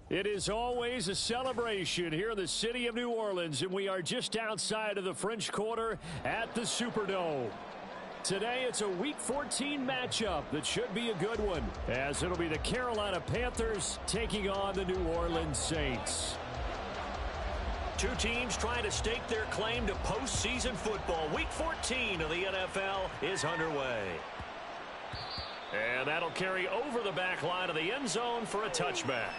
It is always a celebration here in the city of New Orleans, and we are just outside of the French Quarter at the Superdome. Today, it's a Week 14 matchup that should be a good one, as it'll be the Carolina Panthers taking on the New Orleans Saints. Two teams trying to stake their claim to postseason football. Week 14 of the NFL is underway. And that'll carry over the back line of the end zone for a touchback.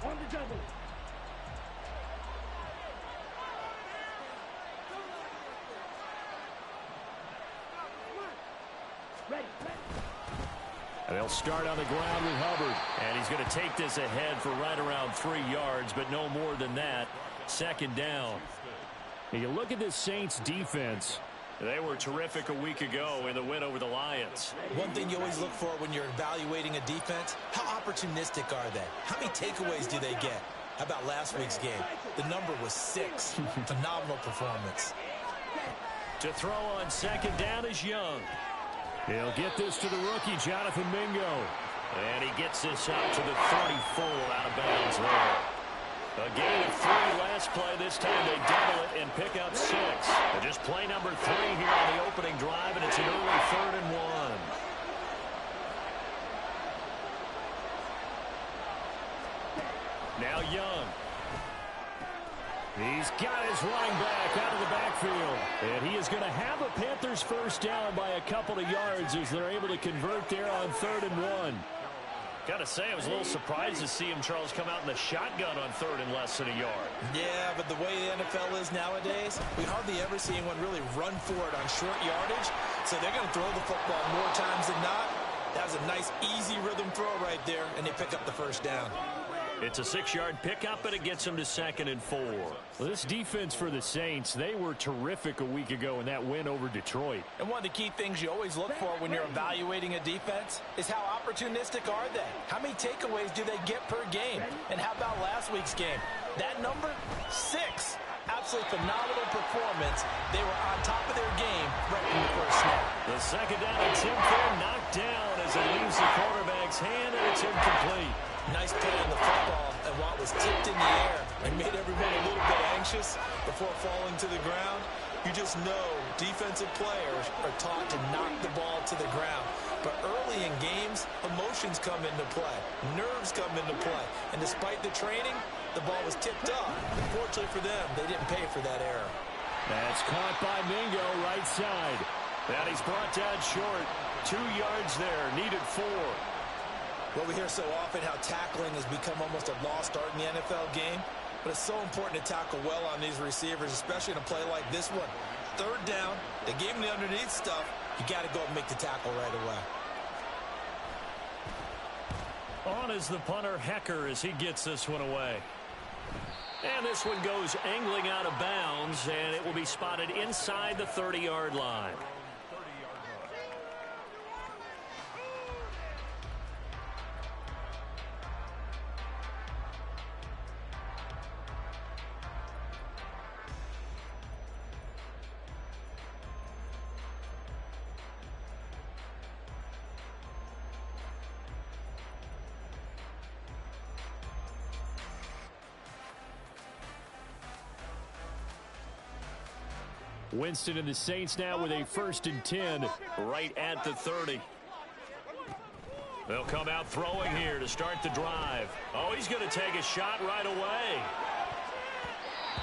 On the double. Ready. And they'll start on the ground with Hubbard. And he's going to take this ahead for right around 3 yards, but no more than that. Second down. And you look at this Saints defense. They were terrific a week ago in the win over the Lions. One thing you always look for when you're evaluating a defense, how opportunistic are they? How many takeaways do they get? How about last week's game? The number was 6. Phenomenal performance. To throw on second down is Young. He'll get this to the rookie, Jonathan Mingo. And he gets this up to the 34 out of bounds there. A gain of 3 last play. This time they double it and pick up 6. Just play number 3 here on the opening drive, and it's an early 3rd and 1. Now Young. He's got his running back out of the backfield. And he is going to have a Panthers first down by a couple of yards as they're able to convert there on 3rd and 1. Got to say, I was a little surprised to see him, Charles, come out in the shotgun on 3rd and less than a yard. Yeah, but the way the NFL is nowadays, we hardly ever see anyone really run for it on short yardage. So they're going to throw the football more times than not. That was a nice, easy rhythm throw right there, and they pick up the first down. It's a 6-yard pickup, and it gets them to 2nd and 4. Well, this defense for the Saints, they were terrific a week ago in that win over Detroit. And one of the key things you always look for when you're evaluating a defense is how opportunistic are they? How many takeaways do they get per game? And how about last week's game? That number, 6. Absolutely phenomenal performance. They were on top of their game right from the first snap. The second down attempt there knocked down as it leaves the quarterback's hand, and it's incomplete. Nice play on the football, and while it was tipped in the air and made everyone a little bit anxious before falling to the ground, you just know defensive players are taught to knock the ball to the ground. But early in games, emotions come into play. Nerves come into play. And despite the training, the ball was tipped up. Unfortunately for them, they didn't pay for that error. That's caught by Mingo, right side. And he's brought down short. 2 yards there, needed 4. Well, we hear so often how tackling has become almost a lost art in the NFL game. But it's so important to tackle well on these receivers, especially in a play like this one. 3rd down, they gave him the underneath stuff. You got to go and make the tackle right away. On is the punter, Hecker, as he gets this one away. And this one goes angling out of bounds, and it will be spotted inside the 30-yard line. Winston and the Saints now with a 1st and 10 right at the 30. They'll come out throwing here to start the drive. Oh, he's going to take a shot right away.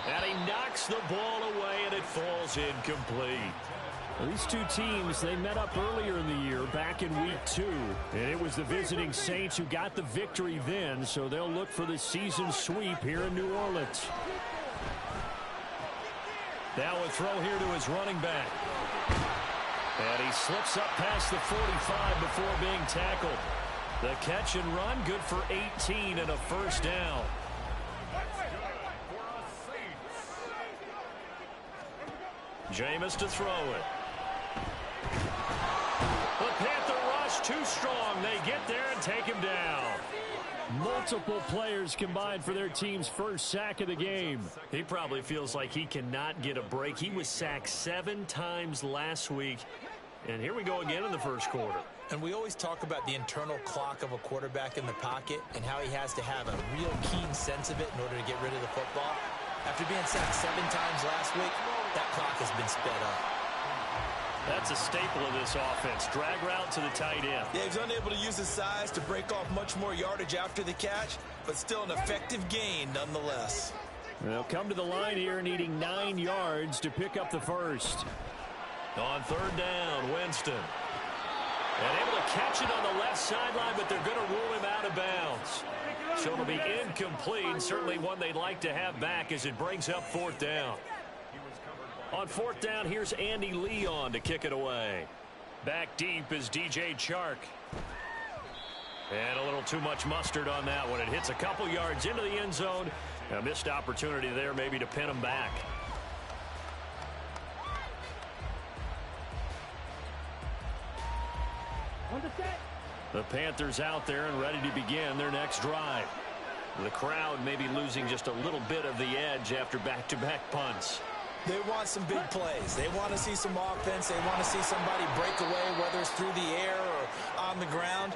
And he knocks the ball away, and it falls incomplete. Well, these two teams, they met up earlier in the year, back in Week 2. And it was the visiting Saints who got the victory then, so they'll look for the season sweep here in New Orleans. Now a throw here to his running back. And he slips up past the 45 before being tackled. The catch and run, good for 18 and a first down. Jameis to throw it. The Panther rush too strong. They get there and take him down. Multiple players combined for their team's first sack of the game. He probably feels like he cannot get a break. He was sacked 7 times last week. And here we go again in the first quarter. And we always talk about the internal clock of a quarterback in the pocket and how he has to have a real keen sense of it in order to get rid of the football. After being sacked 7 times last week, that clock has been sped up. That's a staple of this offense. Drag route to the tight end. Yeah, he's unable to use his size to break off much more yardage after the catch, but still an effective gain nonetheless. They'll come to the line here needing 9 yards to pick up the first. On third down, Winston. And able to catch it on the left sideline, but they're going to rule him out of bounds. So it'll be incomplete. Certainly one they'd like to have back as it brings up fourth down. On fourth down, here's Andy Leon to kick it away. Back deep is DJ Chark. And a little too much mustard on that one. It hits a couple yards into the end zone. A missed opportunity there maybe to pin him back. The Panthers out there and ready to begin their next drive. The crowd may be losing just a little bit of the edge after back-to-back punts. They want some big plays. They want to see some offense. They want to see somebody break away, whether it's through the air or on the ground.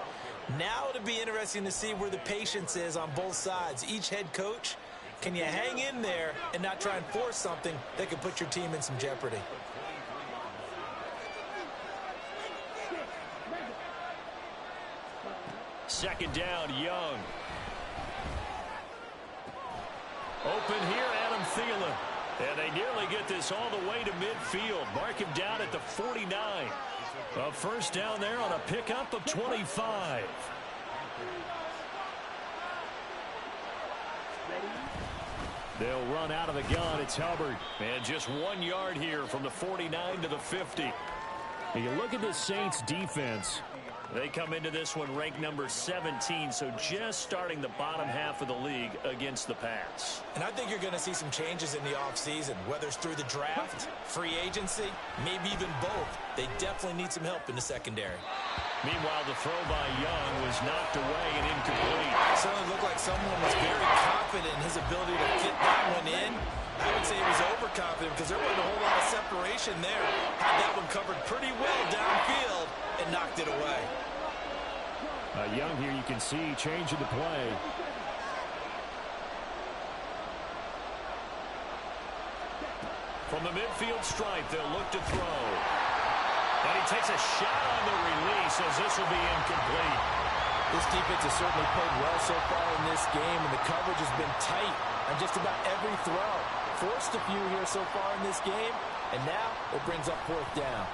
Now it'll be interesting to see where the patience is on both sides. Each head coach, can you hang in there and not try and force something that could put your team in some jeopardy? Second down, Young. Open here, Adam Thielen. And they nearly get this all the way to midfield. Mark him down at the 49. A first down there on a pickup of 25. They'll run out of the gun. It's Hubbard. And just 1 yard here from the 49 to the 50. You look at this Saints defense. They come into this one ranked number 17, so just starting the bottom half of the league against the pass. And I think you're going to see some changes in the offseason, whether it's through the draft, free agency, maybe even both. They definitely need some help in the secondary. Meanwhile, the throw by Young was knocked away and incomplete. Certainly looked like someone was very confident in his ability to fit that one in. I would say he was overconfident because there wasn't a whole lot of separation there. Had that one covered pretty well downfield and knocked it away. Young here, you can see changing the play. From the midfield stripe, they'll look to throw. And he takes a shot on the release as this will be incomplete. This defense has certainly played well so far in this game, and the coverage has been tight on just about every throw. Forced a few here so far in this game, and now it brings up fourth down.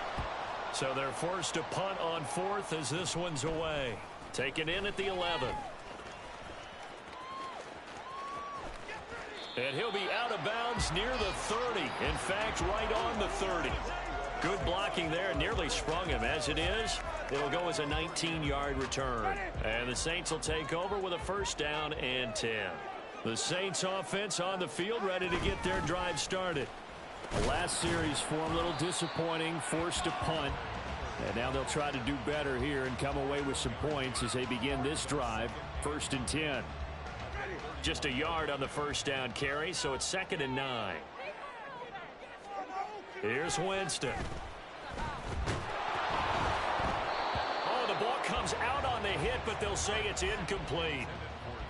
So they're forced to punt on fourth as this one's away. Taken in at the 11. And he'll be out of bounds near the 30. In fact, right on the 30. Good blocking there. Nearly sprung him. As it is, it'll go as a 19-yard return. And the Saints will take over with a first down and 10. The Saints offense on the field, ready to get their drive started. The last series for them, a little disappointing, forced to punt. And now they'll try to do better here and come away with some points as they begin this drive. First and 10. Just a yard on the first down carry, so it's 2nd and 9. Here's Winston. Oh, the ball comes out on the hit, but they'll say it's incomplete.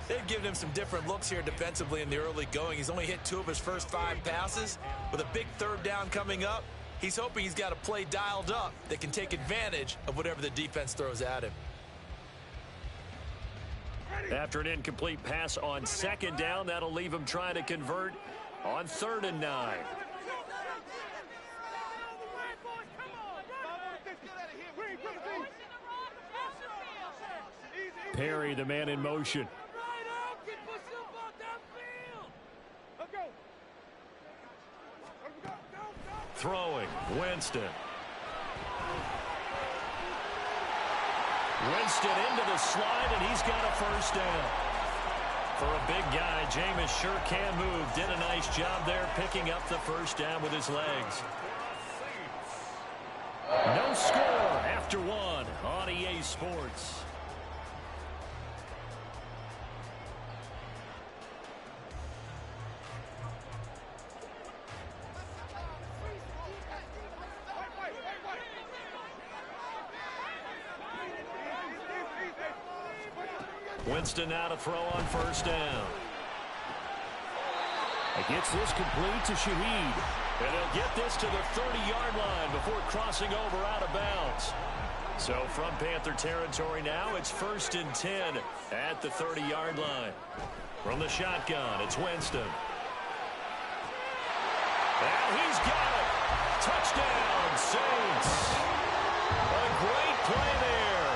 They've given him some different looks here defensively in the early going. He's only hit 2 of his first 5 passes. With a big third down coming up, he's hoping he's got a play dialed up that can take advantage of whatever the defense throws at him. After an incomplete pass on 2nd down, that'll leave him trying to convert on 3rd and 9. Perry, the man in motion. Throwing, Winston. Winston into the slide, and he's got a first down. For a big guy, Jameis sure can move. Did a nice job there picking up the first down with his legs. No score after 1 on EA Sports. Winston now to throw on first down. It gets this complete to Shaheed. And they'll get this to the 30-yard line before crossing over out of bounds. So from Panther territory now, it's 1st and 10 at the 30-yard line. From the shotgun, it's Winston. And he's got it. Touchdown, Saints. A great play there.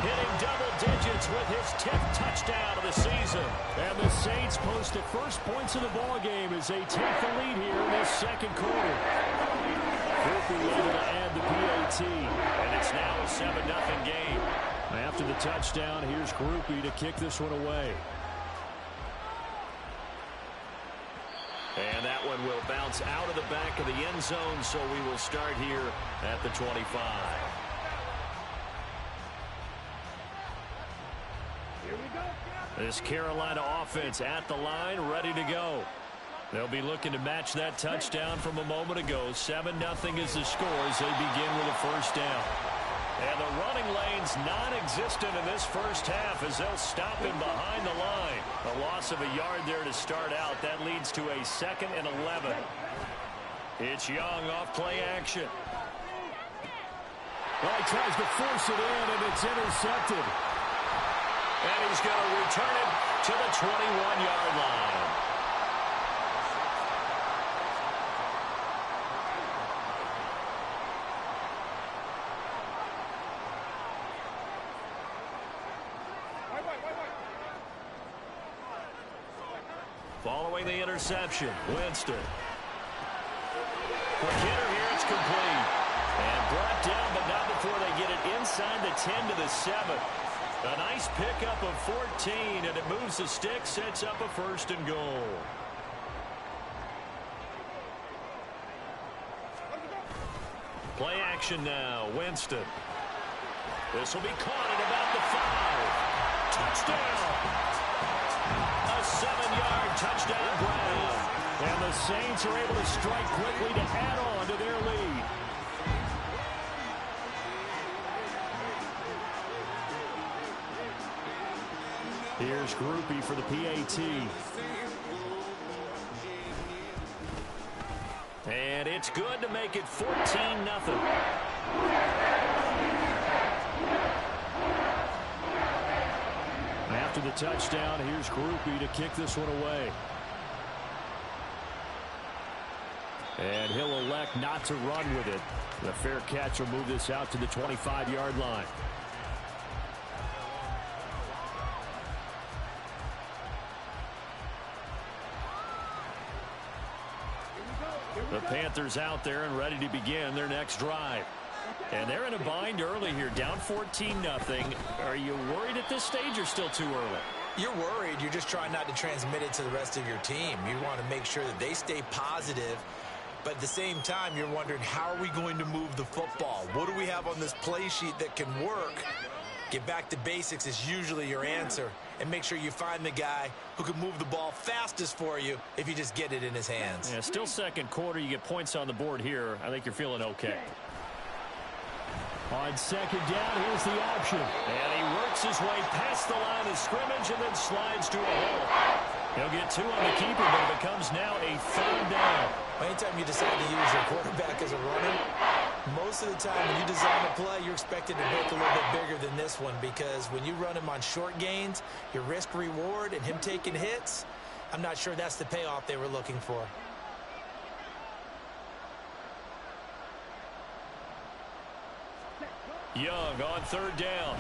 Hitting double digits with his 10th touchdown of the season. And the Saints post the first points of the ball game as they take the lead here in this second quarter. Groupie able to add the PAT. And it's now a 7-0 game. After the touchdown, here's Groupie to kick this one away. And that one will bounce out of the back of the end zone, so we will start here at the 25. Here we go. This Carolina offense at the line, ready to go. They'll be looking to match that touchdown from a moment ago. 7-0 is the score as they begin with a first down. And the running lane's non-existent in this first half as they'll stop him behind the line. A loss of a yard there to start out. That leads to a 2nd and 11. It's Young off play action. Well, he tries to force it in, and it's intercepted. And he's going to return it to the 21-yard line. Following the interception, Winston. For Kidder here, it's complete. And brought down, but not before they get it inside the 10 to the 7. A nice pickup of 14, and it moves the stick, sets up a 1st and goal. Play action now, Winston. This will be caught at about the 5. Touchdown! A 7-yard touchdown grab. And the Saints are able to strike quickly to add on to their lead. Here's Groupie for the PAT. And it's good to make it 14-0. After the touchdown, here's Groupie to kick this one away. And he'll elect not to run with it. The fair catch will move this out to the 25-yard line. The Panthers out there and ready to begin their next drive. And they're in a bind early here, down 14-0. Are you worried at this stage or still too early? You're worried. You're just trying not to transmit it to the rest of your team. You want to make sure that they stay positive. But at the same time, you're wondering, how are we going to move the football? What do we have on this play sheet that can work? Get back to basics is usually your answer. And make sure you find the guy who can move the ball fastest for you if you just get it in his hands. Yeah, still second quarter. You get points on the board here. I think you're feeling okay. On second down, here's the option. And he works his way past the line of scrimmage and then slides to a hole. He'll get 2 on the keeper, but it becomes now a 3rd down. Anytime you decide to use your quarterback as a runner, most of the time when you design a play, you're expected to break a little bit bigger than this one, because when you run him on short gains, your risk-reward and him taking hits, I'm not sure that's the payoff they were looking for. Young on 3rd down.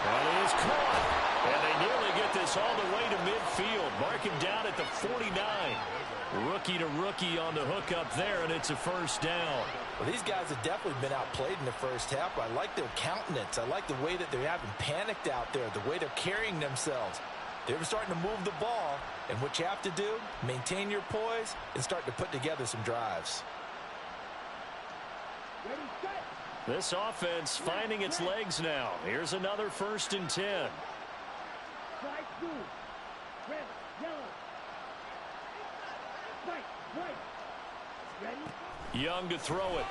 That is caught. And they nearly get this all the way to midfield. Mark him down at the 49. Rookie to rookie on the hook up there, and it's a 1st down. Well, these guys have definitely been outplayed in the first half. I like their countenance. I like the way that they're having panicked out there, the way they're carrying themselves. They're starting to move the ball, and what you have to do, maintain your poise and start to put together some drives. This offense finding its legs now. Here's another 1st and 10. Young to throw it.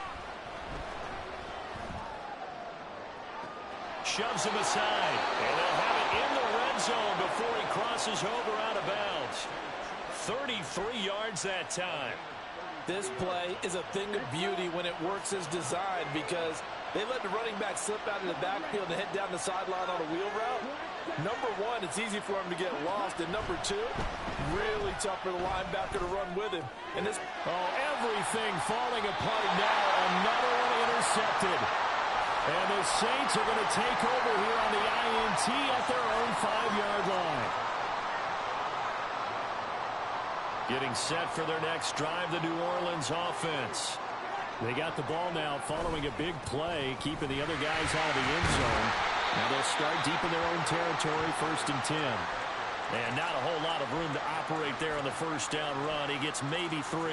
Shoves him aside. And they'll have it in the red zone before he crosses over out of bounds. 33 yards that time. This play is a thing of beauty when it works as designed because they let the running back slip out of the backfield and head down the sideline on a wheel route. Number one, it's easy for him to get lost. And number two, really tough for the linebacker to run with him. And this, everything falling apart now. Another one intercepted. And the Saints are going to take over here on the INT at their own 5-yard line. Getting set for their next drive, the New Orleans offense. They got the ball now following a big play, keeping the other guys out of the end zone. Now they'll start deep in their own territory, 1st and 10. And not a whole lot of room to operate there on the first down run. He gets maybe 3.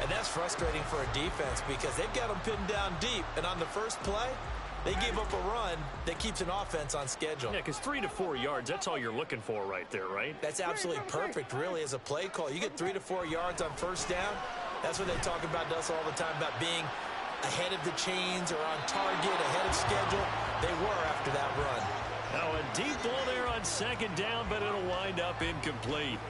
and that's frustrating for a defense because they've got them pinned down deep, and on the first play, they gave up a run that keeps an offense on schedule. Yeah, because 3 to 4 yards, that's all you're looking for right there, right? That's absolutely perfect, really, as a play call. You get 3 to 4 yards on first down. That's what they talk about us all the time, about being ahead of the chains or on target, ahead of schedule. They were after that run. Now a deep ball there on second down, but it'll wind up incomplete.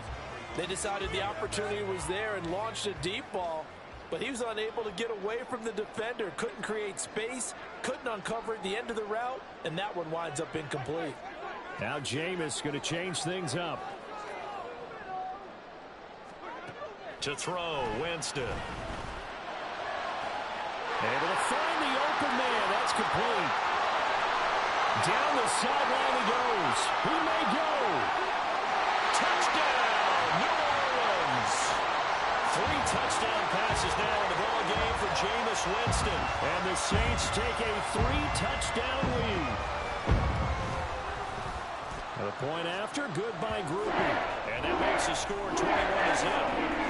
They decided the opportunity was there and launched a deep ball, but he was unable to get away from the defender, couldn't create space, couldn't uncover at the end of the route, and that one winds up incomplete. Now Jameis going to change things up. To throw, Winston. Able to find the open man. That's complete. Down the sideline he goes. He may go. Touchdown, New Orleans. 3 touchdown passes now in the ball game for Jameis Winston. And the Saints take a 3-touchdown lead. The point after, goodbye grouping. And that makes the score 21-0.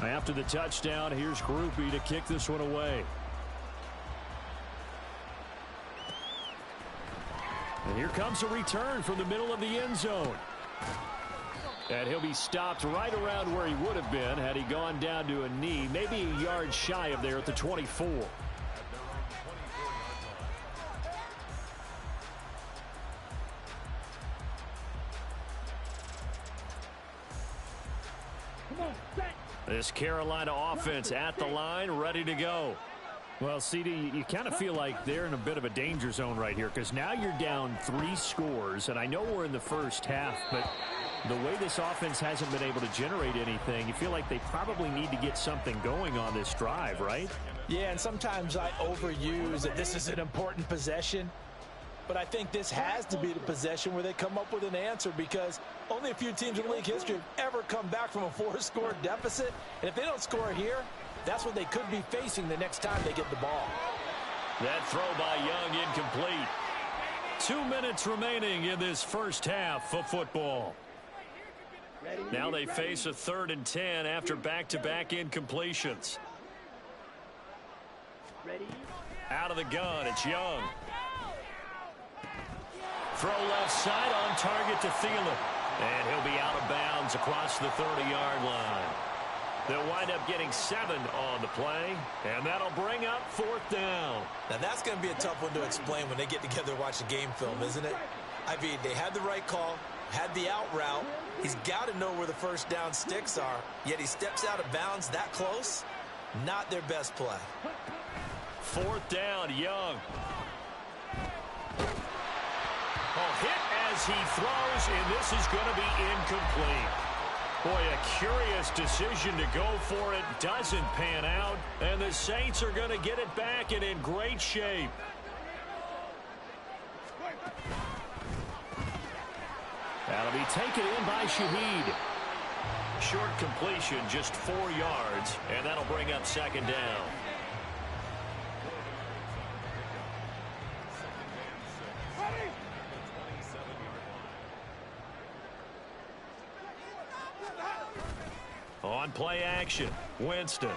After the touchdown, here's Groupie to kick this one away. And here comes a return from the middle of the end zone. And he'll be stopped right around where he would have been had he gone down to a knee, maybe a yard shy of there at the 24. This Carolina offense at the line, ready to go. Well, CD, you kind of feel like they're in a bit of a danger zone right here because now you're down 3 scores, and I know we're in the first half, but the way this offense hasn't been able to generate anything, you feel like they probably need to get something going on this drive, right? Yeah, and sometimes I overuse that this is an important possession. But I think this has to be the possession where they come up with an answer because only a few teams in league history have ever come back from a 4-score deficit. And if they don't score here, that's what they could be facing the next time they get the ball. That throw by Young incomplete. 2 minutes remaining in this first half of football. Now they face a 3rd and 10 after back-to-back incompletions. Out of the gun, it's Young. Throw left side on target to Thielen. And he'll be out of bounds across the 30-yard line. They'll wind up getting 7 on the play, and that'll bring up 4th down. Now that's going to be a tough one to explain when they get together and watch a game film, isn't it? I mean, they had the right call, had the out route. He's got to know where the first down sticks are, yet he steps out of bounds that close. Not their best play. 4th down, Young. Hit as he throws, and this is going to be incomplete. Boy, a curious decision to go for it. Doesn't pan out, and the Saints are going to get it back and in great shape. That'll be taken in by Shaheed. Short completion, just 4 yards, and that'll bring up 2nd down. On play action, Winston.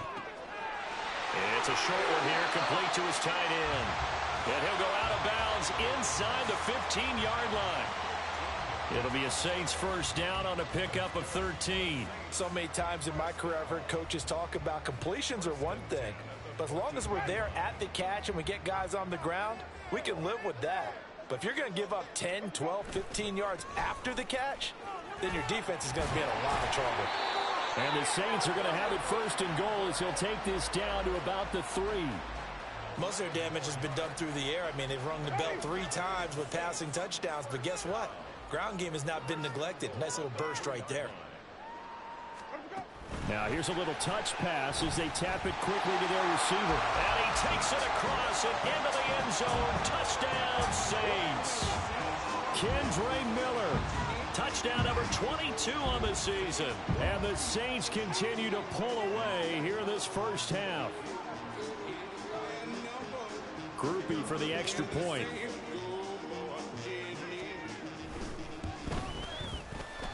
It's a short one here, complete to his tight end. And he'll go out of bounds inside the 15-yard line. It'll be a Saints first down on a pickup of 13. So many times in my career I've heard coaches talk about completions are one thing, but as long as we're there at the catch and we get guys on the ground, we can live with that. But if you're going to give up 10, 12, 15 yards after the catch, then your defense is going to be in a lot of trouble. And the Saints are going to have it first and goal as he'll take this down to about the 3. Most of their damage has been done through the air. I mean, they've rung the bell 3 times with passing touchdowns, but guess what? Ground game has not been neglected. Nice little burst right there. Now here's a little touch pass as they tap it quickly to their receiver. And he takes it across and into the end zone. Touchdown, Saints. Kendre Miller. Touchdown number 22 on the season. And the Saints continue to pull away here in this first half. Groupie for the extra point.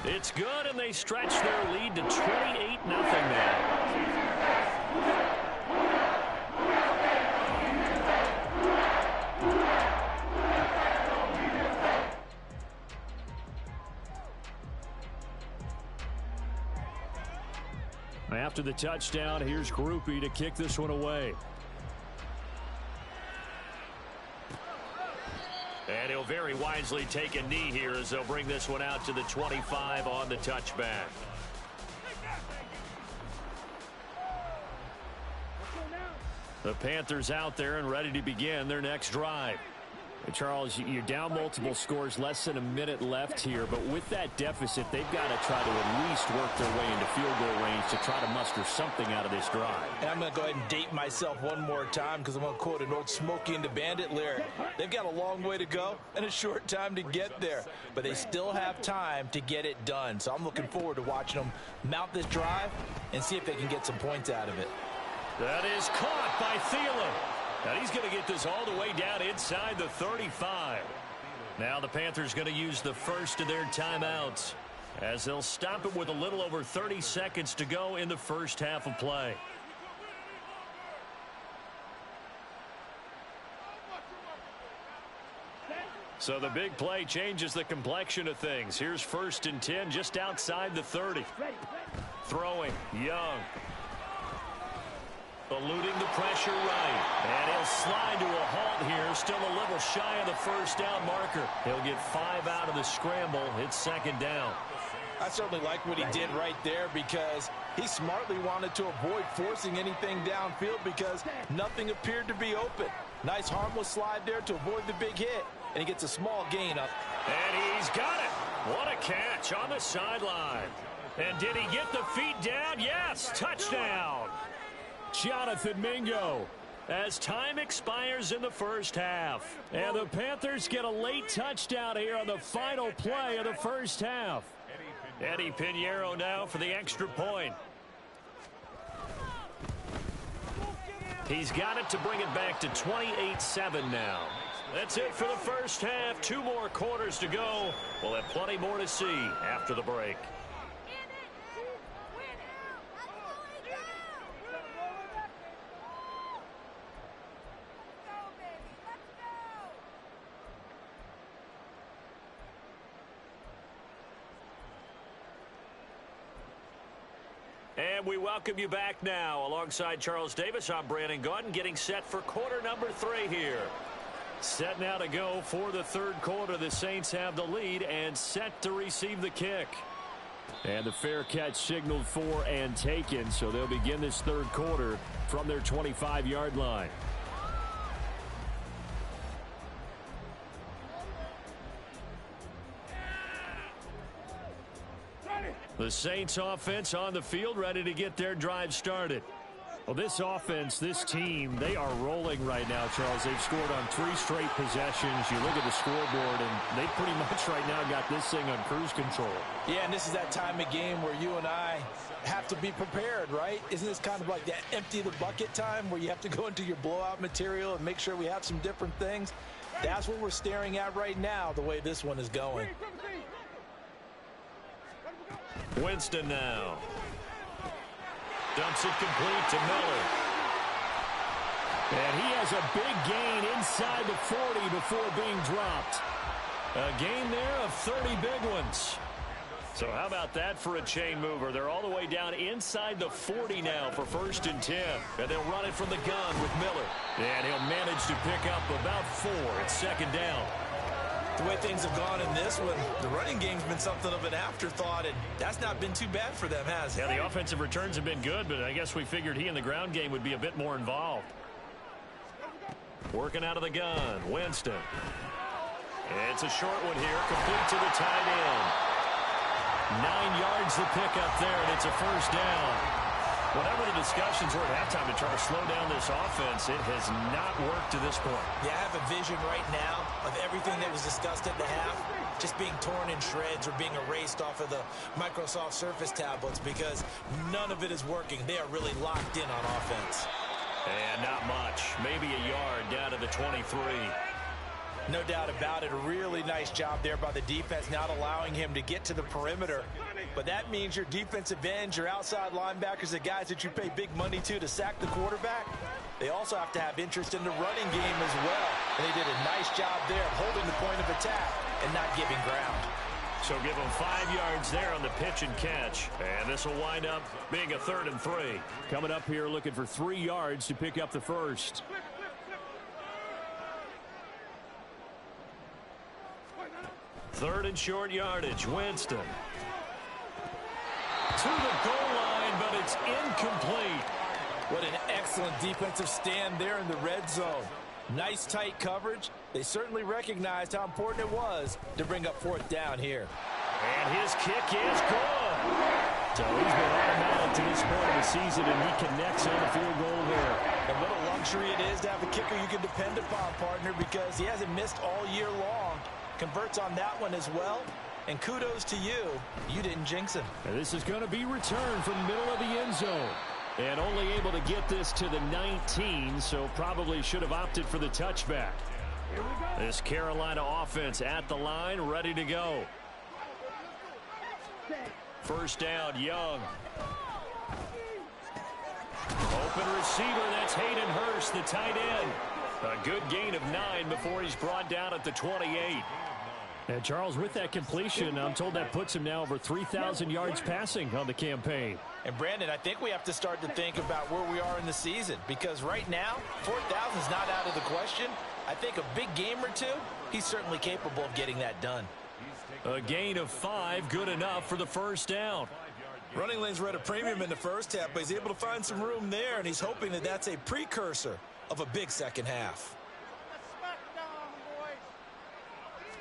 It's good, and they stretch their lead to 28-0 now. After the touchdown, here's Groupie to kick this one away. And he'll very wisely take a knee here as they'll bring this one out to the 25 on the touchback. The Panthers out there and ready to begin their next drive. Charles, you're down multiple scores, less than a minute left here, but with that deficit, they've got to try to at least work their way into field goal range to try to muster something out of this drive. And I'm going to go ahead and date myself one more time because I'm going to quote an old Smokey and the Bandit lyric. They've got a long way to go and a short time to get there, but they still have time to get it done. So I'm looking forward to watching them mount this drive and see if they can get some points out of it. That is caught by Thielen. And he's going to get this all the way down inside the 35. Now the Panthers going to use the first of their timeouts as they'll stop it with a little over 30 seconds to go in the first half of play. So the big play changes the complexion of things. Here's 1st and 10 just outside the 30. Throwing, Young. Eluding the pressure right. And he'll slide to a halt here. Still a little shy of the first down marker. He'll get 5 out of the scramble. It's 2nd down. I certainly like what he did right there because he smartly wanted to avoid forcing anything downfield because nothing appeared to be open. Nice harmless slide there to avoid the big hit. And he gets a small gain up. And he's got it. What a catch on the sideline. And did he get the feet down? Yes, touchdown. Jonathan Mingo. As time expires in the first half. And the Panthers get a late touchdown here on the final play of the first half. Eddie Pinheiro now for the extra point. He's got it to bring it back to 28-7 now. That's it for the first half. 2 more quarters to go. We'll have plenty more to see after the break. And we welcome you back now. Alongside Charles Davis, I'm Brandon Gaudin, getting set for quarter number 3 here. Set now to go for the 3rd quarter. The Saints have the lead and set to receive the kick. And the fair catch signaled for and taken, so they'll begin this 3rd quarter from their 25-yard line. The Saints offense on the field, ready to get their drive started. Well, this offense, this team, they are rolling right now, Charles. They've scored on 3 straight possessions. You look at the scoreboard, and they pretty much right now got this thing on cruise control. Yeah, and this is that time of game where you and I have to be prepared, right? Isn't this kind of like that empty the bucket time where you have to go into your blowout material and make sure we have some different things? That's what we're staring at right now, the way this one is going. Winston now. Dumps it complete to Miller. And he has a big gain inside the 40 before being dropped. A gain there of 30 big ones. So how about that for a chain mover? They're all the way down inside the 40 now for 1st and 10. And they'll run it from the gun with Miller. And he'll manage to pick up about 4 at 2nd down. The way things have gone in this one, the running game's been something of an afterthought, and that's not been too bad for them, has it? Yeah, the offensive returns have been good, but I guess we figured he in the ground game would be a bit more involved. Working out of the gun, Winston. It's a short one here, complete to the tight end. 9 yards to pick up there, and it's a 1st down. Whatever the discussions were at halftime to try to slow down this offense, it has not worked to this point. Yeah, I have a vision right now of everything that was discussed at the half just being torn in shreds or being erased off of the Microsoft Surface tablets because none of it is working. They are really locked in on offense. And not much. Maybe a yard down to the 23. No doubt about it. A really nice job there by the defense, not allowing him to get to the perimeter. But that means your defensive ends, your outside linebackers, the guys that you pay big money to sack the quarterback, they also have to have interest in the running game as well. And they did a nice job there of holding the point of attack and not giving ground. So give them 5 yards there on the pitch and catch. And this will wind up being a 3rd and 3. Coming up here looking for 3 yards to pick up the 1st. Third and short yardage, Winston. To the goal line, but it's incomplete. What an excellent defensive stand there in the red zone. Nice tight coverage. They certainly recognized how important it was to bring up 4th down here. And his kick is good. So he's been automatic to this point of the season, and he connects on the field goal there. And what a luxury it is to have a kicker you can depend upon, partner, because he hasn't missed all year long. Converts on that one as well. And kudos to you. You didn't jinx him. And this is going to be returned from the middle of the end zone. And only able to get this to the 19, so probably should have opted for the touchback. This Carolina offense at the line, ready to go. 1st down, Young. Open receiver, that's Hayden Hurst, the tight end. A good gain of 9 before he's brought down at the 28. And Charles, with that completion, I'm told that puts him now over 3,000 yards passing on the campaign. And Brandon, I think we have to start to think about where we are in the season, because right now, 4,000 is not out of the question. I think a big game or two, he's certainly capable of getting that done. A gain of 5, good enough for the 1st down. Running lanes were at a premium in the first half, but he's able to find some room there, and he's hoping that that's a precursor of a big second half.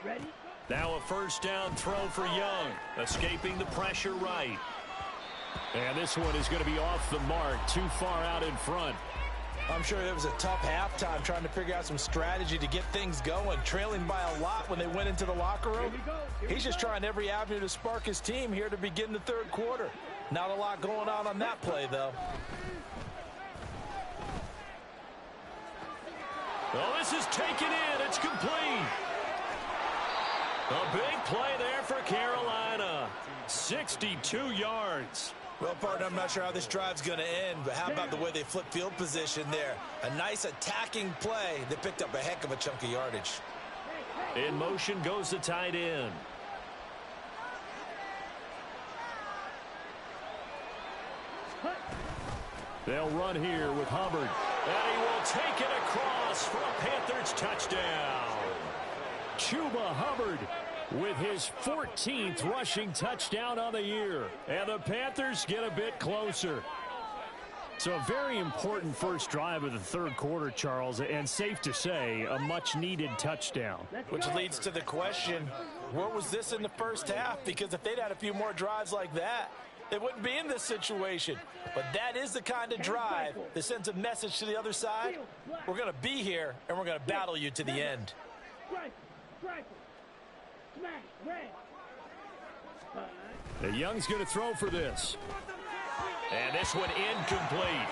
Ready? Now a 1st down throw for Young, escaping the pressure right. And this one is going to be off the mark, too far out in front. I'm sure it was a tough halftime trying to figure out some strategy to get things going, trailing by a lot when they went into the locker room. He's just trying every avenue to spark his team here to begin the 3rd quarter. Not a lot going on that play, though. Well, this is taken in. It's complete. A big play there for Carolina. 62 yards. Well, partner, I'm not sure how this drive's going to end, but how about the way they flipped field position there? A nice attacking play that picked up a heck of a chunk of yardage. In motion goes the tight end. They'll run here with Hubbard. And he will take it across for a Panthers touchdown. Chuba Hubbard with his 14th rushing touchdown on the year. And the Panthers get a bit closer. So a very important first drive of the 3rd quarter, Charles, and safe to say, a much-needed touchdown. Which leads to the question, where was this in the first half? Because if they'd had a few more drives like that, they wouldn't be in this situation. But that is the kind of drive that sends a message to the other side. We're going to be here, and we're going to battle you to the end. The Young's going to throw for this. And this one incomplete.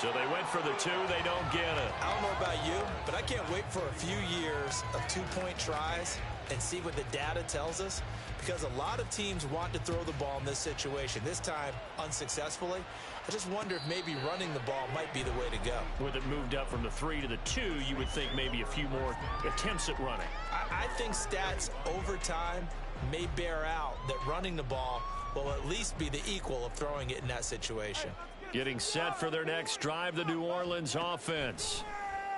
So they went for the 2. They don't get it. I don't know about you, but I can't wait for a few years of 2-point tries and see what the data tells us. because a lot of teams want to throw the ball in this situation. This time, unsuccessfully. I just wonder if maybe running the ball might be the way to go. With it moved up from the 3 to the 2, you would think maybe a few more attempts at running. I think stats over time may bear out that running the ball will at least be the equal of throwing it in that situation. Getting set for their next drive, the New Orleans offense.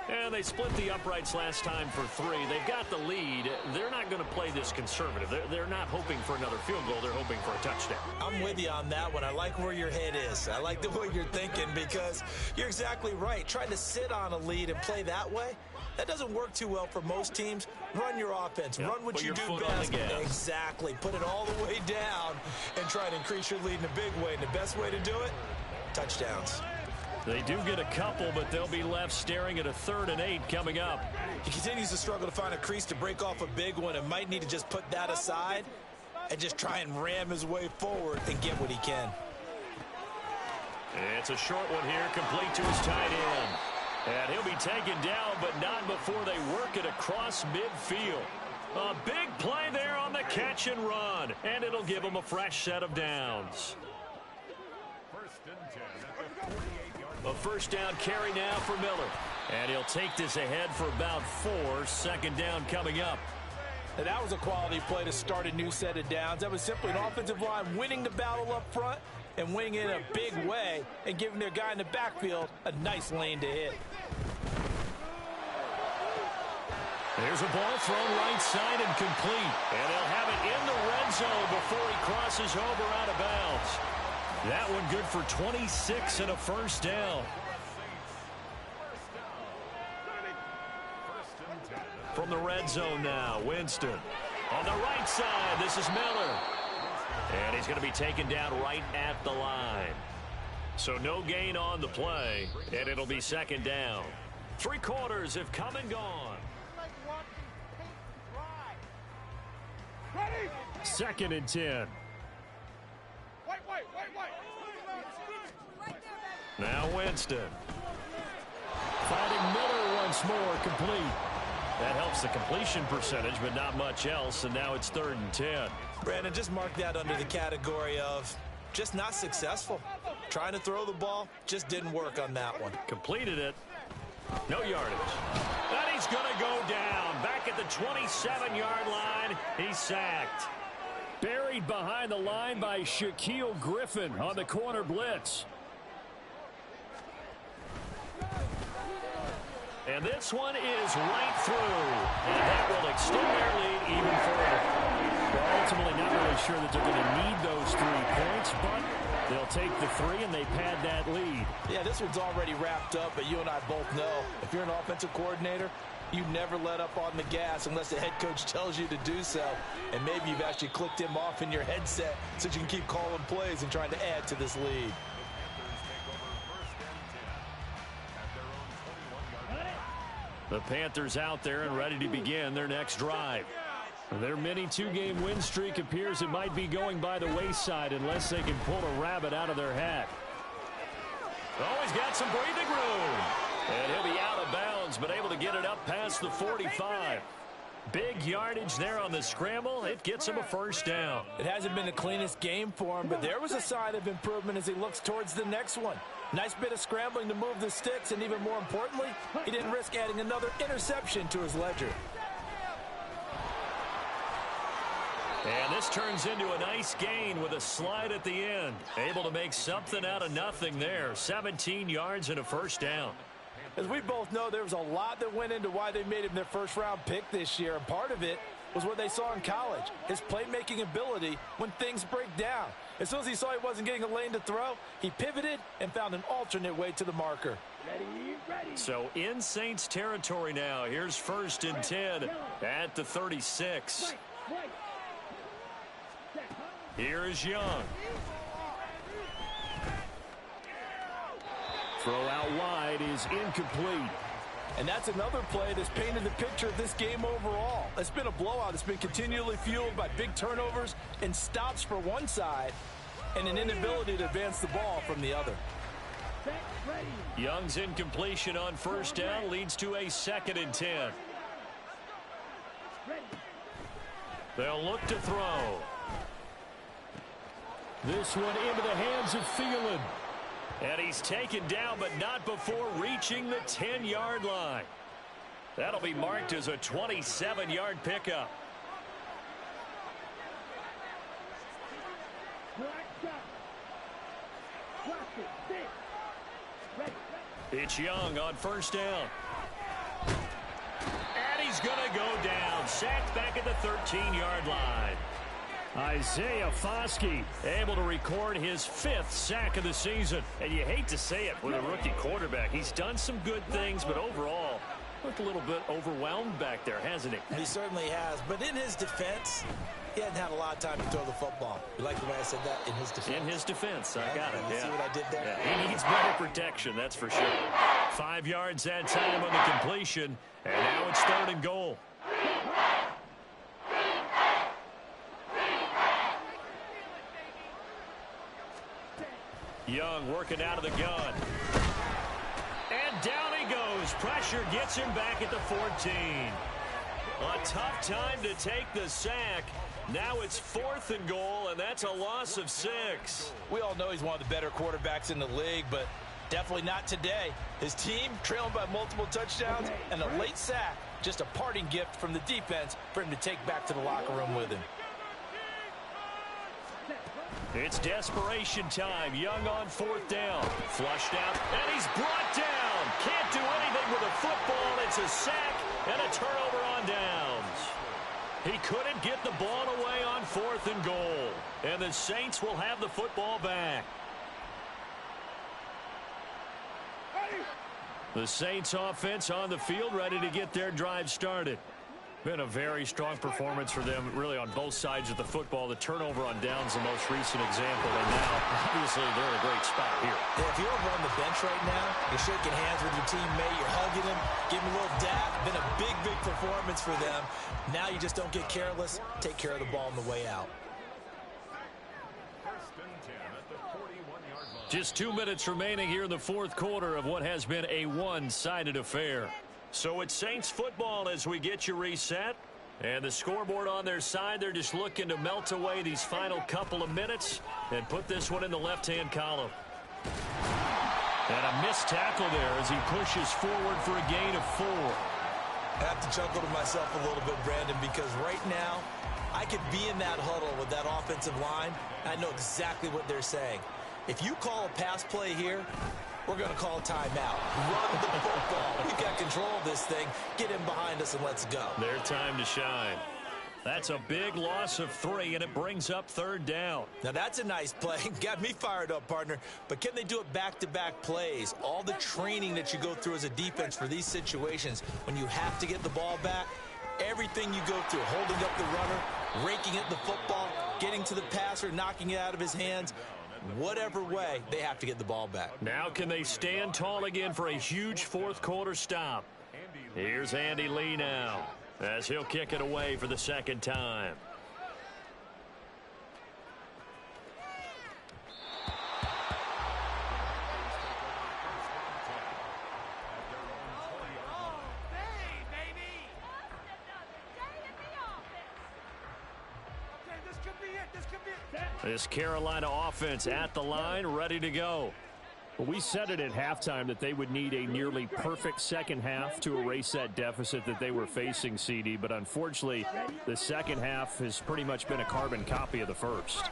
And they split the uprights last time for 3. They've got the lead. They're not going to play this conservative. They're not hoping for another field goal. They're hoping for a touchdown. I'm with you on that one. I like where your head is. I like the way you're thinking because you're exactly right. Trying to sit on a lead and play that way, that doesn't work too well for most teams. Run your offense. Run what you do best. Exactly. Put it all the way down and try to increase your lead in a big way. And the best way to do it, touchdowns. They do get a couple, but they'll be left staring at a 3rd and 8 coming up. He continues to struggle to find a crease to break off a big one and might need to just put that aside and just try and ram his way forward and get what he can. It's a short one here, complete to his tight end. And he'll be taken down, but not before they work it across midfield. A big play there on the catch and run, and it'll give him a fresh set of downs. A first down carry now for Miller. And he'll take this ahead for about 4. 2nd down coming up. And that was a quality play to start a new set of downs. That was simply an offensive line winning the battle up front and winning in a big way and giving their guy in the backfield a nice lane to hit. There's a ball thrown right side and complete. And they'll have it in the red zone before he crosses over out of bounds. That one good for 26 and a first down. From the red zone now, Winston. On the right side, this is Miller. And he's going to be taken down right at the line. So no gain on the play, and it'll be 2nd down. 3 quarters have come and gone. 2nd and 10. Now Winston. Finding Miller once more, complete. That helps the completion percentage, but not much else, and now it's 3rd and 10. Brandon, just mark that under the category of just not successful. Trying to throw the ball, just didn't work on that one. Completed it. No yardage. And he's going to go down. Back at the 27-yard line, he's sacked. Buried behind the line by Shaquille Griffin on the corner blitz. And this one is right through. And that will extend their lead even further. They're ultimately not really sure that they're going to need those 3 points, but they'll take the 3 and they pad that lead. Yeah, this one's already wrapped up, but you and I both know if you're an offensive coordinator, you never let up on the gas unless the head coach tells you to do so. And maybe you've actually clicked him off in your headset so you can keep calling plays and trying to add to this lead. The Panthers out there and ready to begin their next drive. Their mini 2-game win streak appears it might be going by the wayside unless they can pull a rabbit out of their hat. Oh, he's got some breathing room. And he'll be out of bounds, but able to get it up past the 45. Big yardage there on the scramble. It gets him a first down. It hasn't been the cleanest game for him, but there was a sign of improvement as he looks towards the next one. Nice bit of scrambling to move the sticks, and even more importantly, he didn't risk adding another interception to his ledger. And this turns into a nice gain with a slide at the end. Able to make something out of nothing there. 17 yards and a first down. As we both know, there was a lot that went into why they made him their first-round pick this year, and part of it was what they saw in college, his playmaking ability when things break down. As soon as he saw he wasn't getting a lane to throw, he pivoted and found an alternate way to the marker. Ready. So in Saints territory now. Here's 1st and 10 at the 36. Here is Young. Throw out wide is incomplete. And that's another play that's painted the picture of this game overall. It's been a blowout. It's been continually fueled by big turnovers and stops for one side and an inability to advance the ball from the other. Young's incompletion on first down leads to a 2nd and 10. They'll look to throw. This one into the hands of Thielen. And he's taken down, but not before reaching the 10-yard line. That'll be marked as a 27-yard pickup. It's Young on first down. And he's going to go down. Sacked back at the 13-yard line. Isaiah Foskey able to record his 5th sack of the season. And you hate to say it with a rookie quarterback. He's done some good things, but overall, looked a little bit overwhelmed back there, hasn't he? He certainly has. But in his defense, he hasn't had a lot of time to throw the football. You like the way I said that? In his defense. In his defense. I got it. You see what I did there? Yeah, he needs better protection, that's for sure. 5 yards that time on the completion. And now it's 3rd and goal. Young working out of the gun. And down he goes. Pressure gets him back at the 14. A tough time to take the sack. Now it's 4th and goal, and that's a loss of 6. We all know he's one of the better quarterbacks in the league, but definitely not today. His team trailing by multiple touchdowns and a late sack. Just a parting gift from the defense for him to take back to the locker room with him. It's desperation time. Young on 4th down. Flushed out, and he's brought down. Can't do anything with a football. It's a sack and a turnover on downs. He couldn't get the ball away on 4th and goal. And the Saints will have the football back. The Saints offense on the field, ready to get their drive started. Been a very strong performance for them, really, on both sides of the football. The turnover on downs, the most recent example, and now, obviously, they're in a great spot here. Yeah, if you're over on the bench right now, you're shaking hands with your teammate, you're hugging him, giving him a little dap. Been a big, big performance for them. Now you just don't get careless. Take care of the ball on the way out. Just 2 minutes remaining here in the 4th quarter of what has been a one-sided affair. So it's Saints football as we get you reset. And the scoreboard on their side, they're just looking to melt away these final couple of minutes and put this one in the left-hand column. And a missed tackle there as he pushes forward for a gain of 4. I have to chuckle to myself a little bit, Brandon, because right now I could be in that huddle with that offensive line. I know exactly what they're saying. If you call a pass play here, we're going to call a timeout. Run the football. We've got control of this thing. Get him behind us and let's go. Their time to shine. That's a big loss of 3, and it brings up 3rd down. Now, that's a nice play. Got me fired up, partner. But can they do it back-to-back plays? All the training that you go through as a defense for these situations, when you have to get the ball back, everything you go through, holding up the runner, raking at the football, getting to the passer, knocking it out of his hands, whatever way, they have to get the ball back. Now can they stand tall again for a huge 4th quarter stop? Here's Andy Lee now as he'll kick it away for the 2nd time. This Carolina offense at the line, ready to go. Well, we said it at halftime that they would need a nearly perfect second half to erase that deficit that they were facing, CD. But unfortunately, the second half has pretty much been a carbon copy of the first.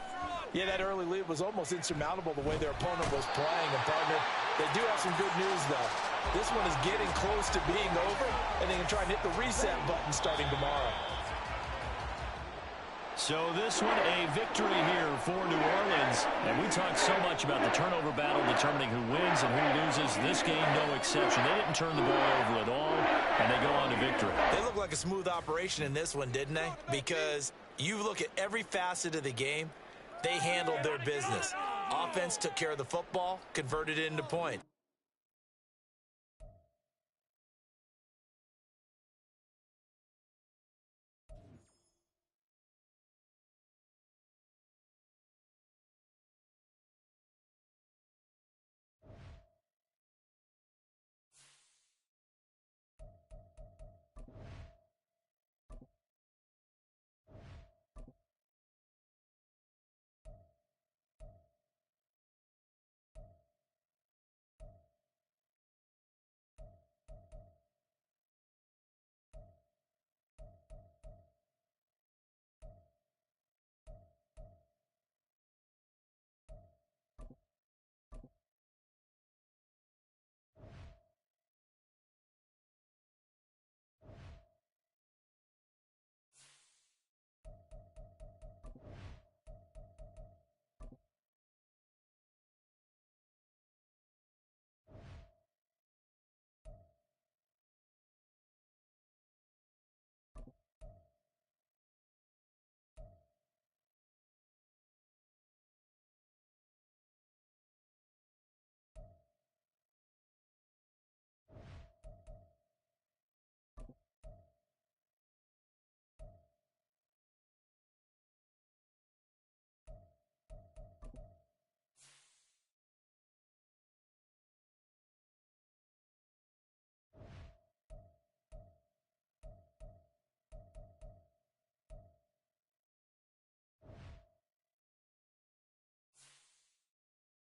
Yeah, that early lead was almost insurmountable the way their opponent was playing. And, partner, they do have some good news, though. This one is getting close to being over, and they can try and hit the reset button starting tomorrow. So this one, a victory here for New Orleans. And we talked so much about the turnover battle determining who wins and who loses. This game, no exception. They didn't turn the ball over at all, and they go on to victory. They look like a smooth operation in this one, didn't they? Because you look at every facet of the game, they handled their business. Offense took care of the football, converted it into points.